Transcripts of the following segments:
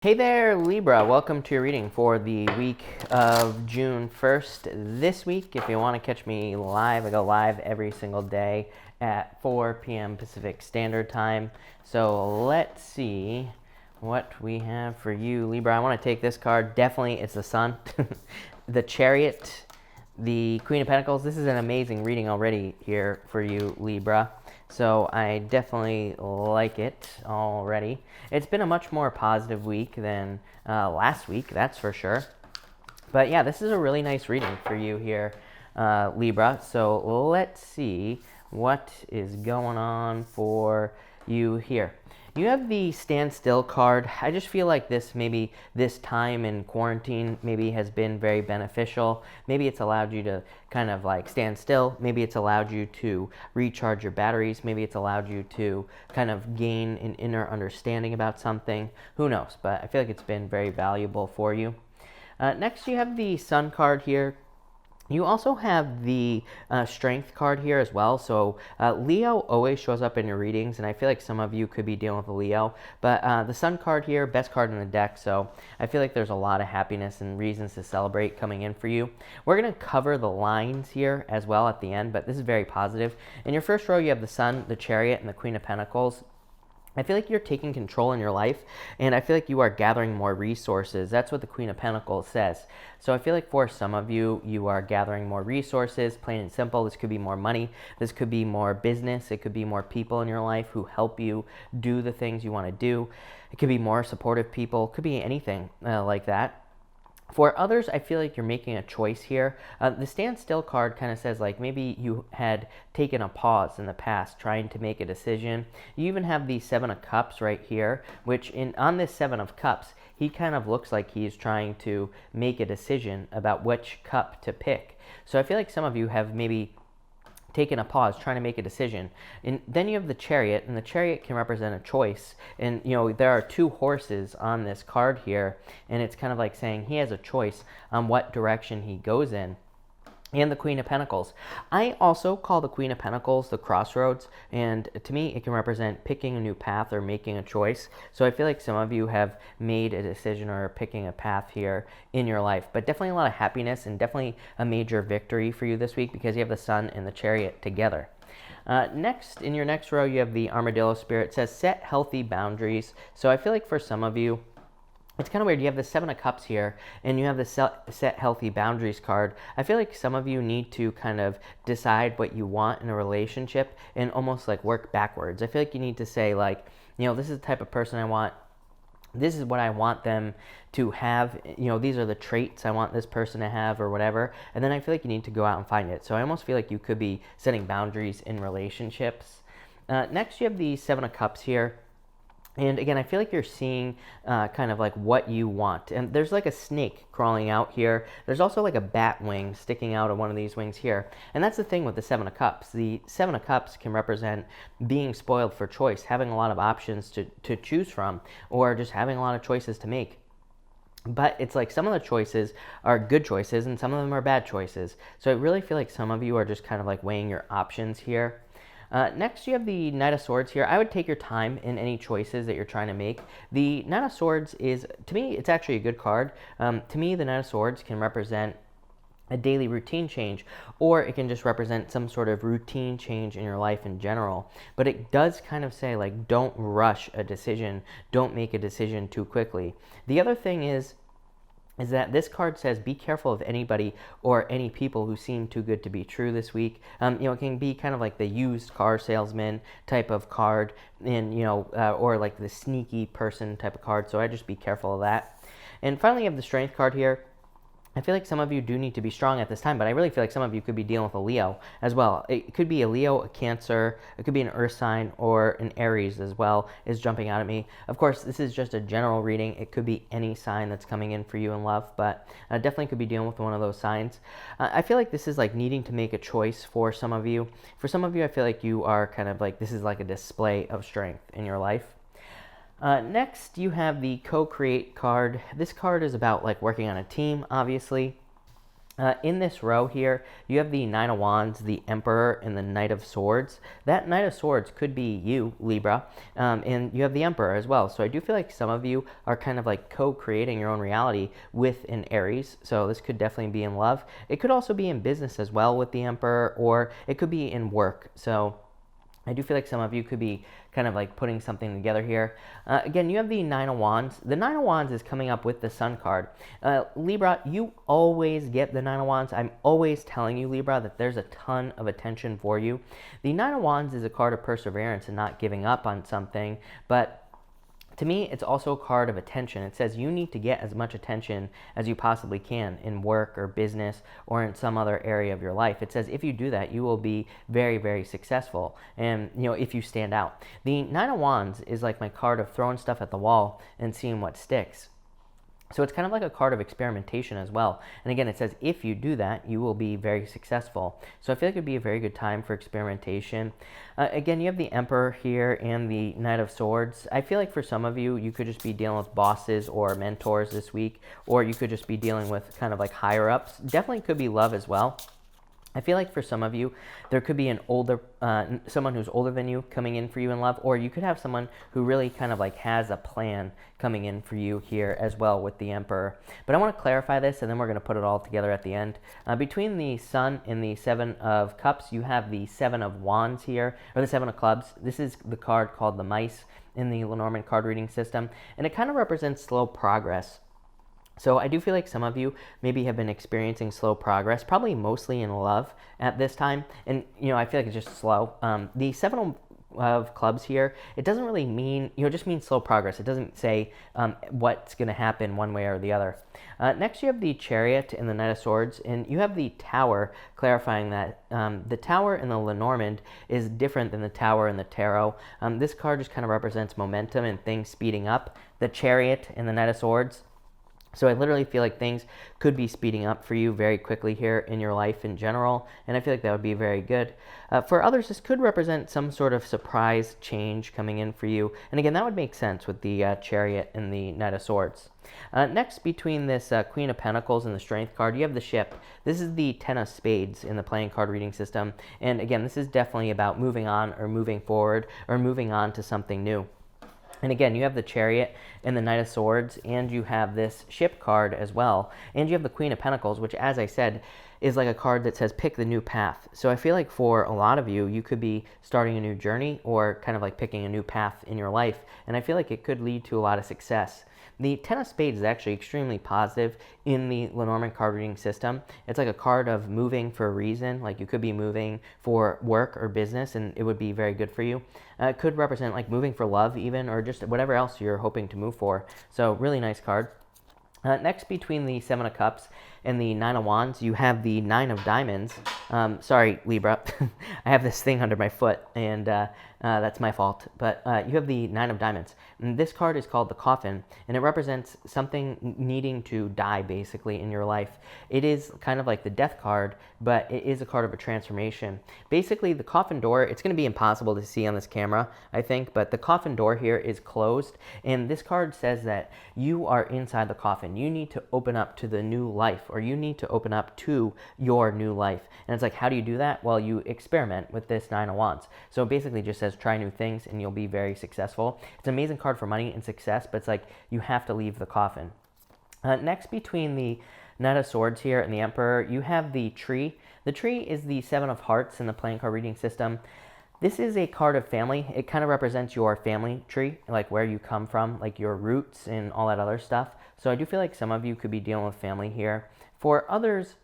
Hey there, Libra. Welcome to your reading for the week of June 1st. This week, if you want to catch me live, I go live every single day at 4 p.m. Pacific Standard Time. So let's see what we have for you, Libra. I want to take this card. Definitely, it's the Sun, the Chariot, the Queen of Pentacles. This is an amazing reading already here for you, Libra. So I definitely like it already. It's been a much more positive week than last week, that's for sure. But yeah, this is a really nice reading for you here, Libra. So let's see what is going on for you here. You have the Stand Still card. I just feel like this time in quarantine maybe has been very beneficial. Maybe it's allowed you to kind of like stand still. Maybe it's allowed you to recharge your batteries. Maybe it's allowed you to kind of gain an inner understanding about something. Who knows? But I feel like it's been very valuable for you. Next, you have the Sun card here. You also have the Strength card here as well. So Leo always shows up in your readings, and I feel like some of you could be dealing with a Leo. But the Sun card here, best card in the deck, so I feel like there's a lot of happiness and reasons to celebrate coming in for you. We're going to cover the lines here as well at the end, but this is very positive. In your first row, you have the Sun, the Chariot, and the Queen of Pentacles. I feel like you're taking control in your life, and I feel like you are gathering more resources. That's what the Queen of Pentacles says. So I feel like for some of you, you are gathering more resources, plain and simple. This could be more money. This could be more business. It could be more people in your life who help you do the things you want to do. It could be more supportive people. It could be anything like that. For others, I feel like you're making a choice here. The Stand Still card kind of says like maybe you had taken a pause in the past trying to make a decision. You even have the Seven of Cups right here, which on this Seven of Cups, he kind of looks like he's trying to make a decision about which cup to pick. So I feel like some of you have maybe taking a pause, trying to make a decision. And then you have the Chariot, and the Chariot can represent a choice. And, you know, there are two horses on this card here, and it's kind of like saying he has a choice on what direction he goes in. And the Queen of Pentacles. I also call the Queen of Pentacles the crossroads, and to me it can represent picking a new path or making a choice. So I feel like some of you have made a decision or are picking a path here in your life, but definitely a lot of happiness and definitely a major victory for you this week because you have the Sun and the Chariot together. Next, in your next row, you have the Armadillo Spirit. It says set healthy boundaries. So I feel like for some of you, it's kind of weird. You have the Seven of Cups here, and you have the set healthy boundaries card. I feel like some of you need to kind of decide what you want in a relationship and almost like work backwards. I feel like you need to say like, you know, this is the type of person I want. This is what I want them to have. You know, these are the traits I want this person to have or whatever. And then I feel like you need to go out and find it. So I almost feel like you could be setting boundaries in relationships. Next, you have the Seven of Cups here. And again, I feel like you're seeing kind of like what you want. And there's like a snake crawling out here. There's also like a bat wing sticking out of one of these wings here. And that's the thing with the Seven of Cups. The Seven of Cups can represent being spoiled for choice, having a lot of options to choose from, or just having a lot of choices to make. But it's like some of the choices are good choices and some of them are bad choices. So I really feel like some of you are just kind of like weighing your options here. Next, you have the Knight of Swords here. I would take your time in any choices that you're trying to make. The Knight of Swords is, to me, it's actually a good card. To me, the Knight of Swords can represent a daily routine change, or it can just represent some sort of routine change in your life in general. But it does kind of say, like, don't rush a decision. Don't make a decision too quickly. The other thing is that this card says be careful of anybody or any people who seem too good to be true this week. You know, it can be kind of like the used car salesman type of card, and you know, or like the sneaky person type of card. So I just be careful of that. And finally, you have the Strength card here. I feel like some of you do need to be strong at this time, but I really feel like some of you could be dealing with a Leo as well. It could be a Leo, a Cancer, it could be an Earth sign, or an Aries as well is jumping out at me. Of course, this is just a general reading. It could be any sign that's coming in for you in love, but definitely could be dealing with one of those signs. I feel like this is like needing to make a choice for some of you. For some of you, I feel like you are kind of like, this is like a display of strength in your life. Next, you have the Co-Create card. This card is about like working on a team, obviously. In this row here, you have the Nine of Wands, the Emperor, and the Knight of Swords. That Knight of Swords could be you, Libra, and you have the Emperor as well. So I do feel like some of you are kind of like co-creating your own reality with an Aries. So this could definitely be in love. It could also be in business as well with the Emperor, or it could be in work. So I do feel like some of you could be kind of like putting something together here. Again, you have the Nine of Wands. The Nine of Wands is coming up with the Sun card. Libra, you always get the Nine of Wands. I'm always telling you, Libra, that there's a ton of attention for you. The Nine of Wands is a card of perseverance and not giving up on something, but to me, it's also a card of attention. It says you need to get as much attention as you possibly can in work or business or in some other area of your life. It says if you do that, you will be very, very successful. And, if you stand out. The Nine of Wands is like my card of throwing stuff at the wall and seeing what sticks. So it's kind of like a card of experimentation as well. And again, it says if you do that, you will be very successful. So I feel like it'd be a very good time for experimentation. Again, you have the Emperor here and the Knight of Swords. I feel like for some of you, you could just be dealing with bosses or mentors this week, or you could just be dealing with kind of like higher ups. Definitely could be love as well. I feel like for some of you, there could be an older, someone who's older than you coming in for you in love, or you could have someone who really kind of like has a plan coming in for you here as well with the Emperor. But I want to clarify this, and then we're going to put it all together at the end. Between the Sun and the Seven of Cups, you have the Seven of Wands here, or the Seven of Clubs. This is the card called the Mice in the Lenormand card reading system, and it kind of represents slow progress. So I do feel like some of you maybe have been experiencing slow progress, probably mostly in love at this time. And, I feel like it's just slow. The Seven of Clubs here, it doesn't really mean, it just means slow progress. It doesn't say what's going to happen one way or the other. Next, you have the Chariot and the Knight of Swords, and you have the Tower, clarifying that the Tower in the Lenormand is different than the Tower in the Tarot. This card just kind of represents momentum and things speeding up. The Chariot and the Knight of Swords, so I literally feel like things could be speeding up for you very quickly here in your life in general, and I feel like that would be very good. For others, this could represent some sort of surprise change coming in for you, and again, that would make sense with the Chariot and the Knight of Swords. Next, between this Queen of Pentacles and the Strength card, you have the Ship. This is the Ten of Spades in the playing card reading system, and again, this is definitely about moving on or moving forward or moving on to something new. And again, you have the Chariot and the Knight of Swords, and you have this Ship card as well. And you have the Queen of Pentacles, which, as I said, is like a card that says pick the new path. So I feel like for a lot of you, you could be starting a new journey or kind of like picking a new path in your life. And I feel like it could lead to a lot of success. The Ten of Spades is actually extremely positive in the Lenormand card reading system. It's like a card of moving for a reason. Like you could be moving for work or business, and it would be very good for you. It could represent like moving for love even, or just whatever else you're hoping to move for. So really nice card. Next, between the Seven of Cups and the Nine of Wands, you have the Nine of Diamonds. Sorry, Libra. I have this thing under my foot, and that's my fault. But you have the Nine of Diamonds. And this card is called the Coffin, and it represents something needing to die, basically, in your life. It is kind of like the Death card, but it is a card of a transformation. Basically, the coffin door, it's going to be impossible to see on this camera, I think, but the coffin door here is closed, and this card says that you are inside the coffin. You need to open up to the new life, or you need to open up to your new life. And it's like, how do you do that? Well, you experiment with this Nine of Wands. So it basically just says try new things and you'll be very successful. It's an amazing card for money and success, but it's like you have to leave the coffin. Next, between the Knight of Swords here and the Emperor, you have the Tree. The Tree is the Seven of Hearts in the playing card reading system. This is a card of family. It kind of represents your family tree, like where you come from, like your roots and all that other stuff. So I do feel like some of you could be dealing with family here. For others,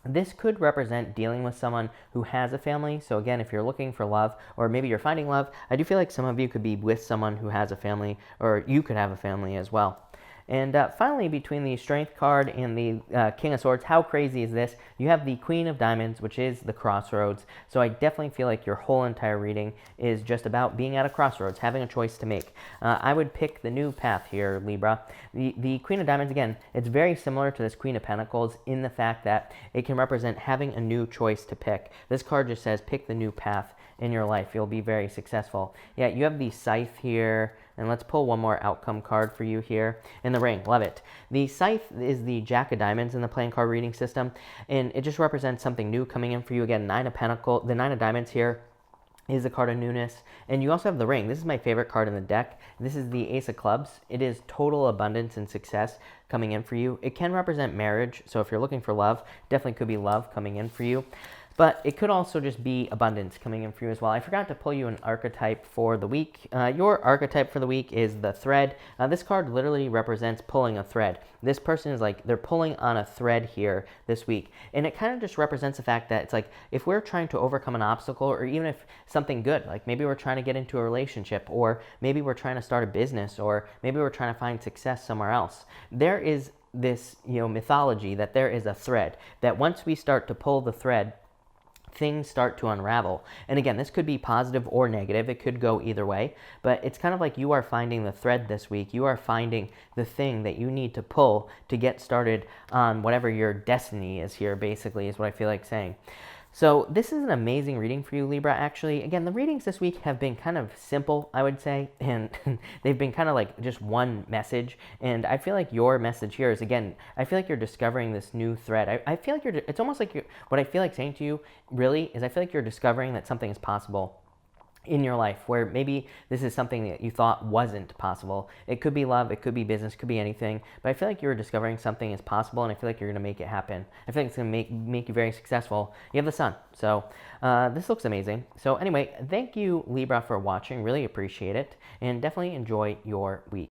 this could represent dealing with someone who has a family. So again, if you're looking for love, or maybe you're finding love, I do feel like some of you could be with someone who has a family, or you could have a family as well. And finally, between the Strength card and the King of Swords, how crazy is this? You have the Queen of Diamonds, which is the crossroads. So I definitely feel like your whole entire reading is just about being at a crossroads, having a choice to make. I would pick the new path here, Libra. The Queen of Diamonds, again, it's very similar to this Queen of Pentacles in the fact that it can represent having a new choice to pick. This card just says pick the new path in your life. You'll be very successful. Yeah, you have the Scythe here. And let's pull one more outcome card for you here. In the ring, love it. The scythe is the Jack of Diamonds in the playing card reading system, and it just represents something new coming in for you. Again, the Nine of Diamonds here is a card of newness. And you also have the ring. This is my favorite card in the deck. This is the Ace of Clubs. It is total abundance and success coming in for you. It can represent marriage, so if you're looking for love, definitely could be love coming in for you. But it could also just be abundance coming in for you as well. I forgot to pull you an archetype for the week. Your archetype for the week is the thread. This card literally represents pulling a thread. This person is like, they're pulling on a thread here this week. And it kind of just represents the fact that it's like, if we're trying to overcome an obstacle, or even if something good, like maybe we're trying to get into a relationship, or maybe we're trying to start a business, or maybe we're trying to find success somewhere else, there is this, mythology that there is a thread, that once we start to pull the thread, things start to unravel. And again, this could be positive or negative. It could go either way, but it's kind of like you are finding the thread this week. You are finding the thing that you need to pull to get started on whatever your destiny is here, basically, is what I feel like saying. So this is an amazing reading for you, Libra, actually. Again, the readings this week have been kind of simple, I would say, and they've been kind of like just one message. And I feel like your message here is, again, I feel like you're discovering this new thread. I feel like it's almost like what I feel like saying to you, really, is I feel like you're discovering that something is possible in your life, where maybe this is something that you thought wasn't possible. It could be love, it could be business, it could be anything, but I feel like you're discovering something is possible, and I feel like you're going to make it happen. I feel like it's going to make you very successful. You have the sun, so this looks amazing. So anyway, thank you, Libra, for watching. Really appreciate it, and definitely enjoy your week.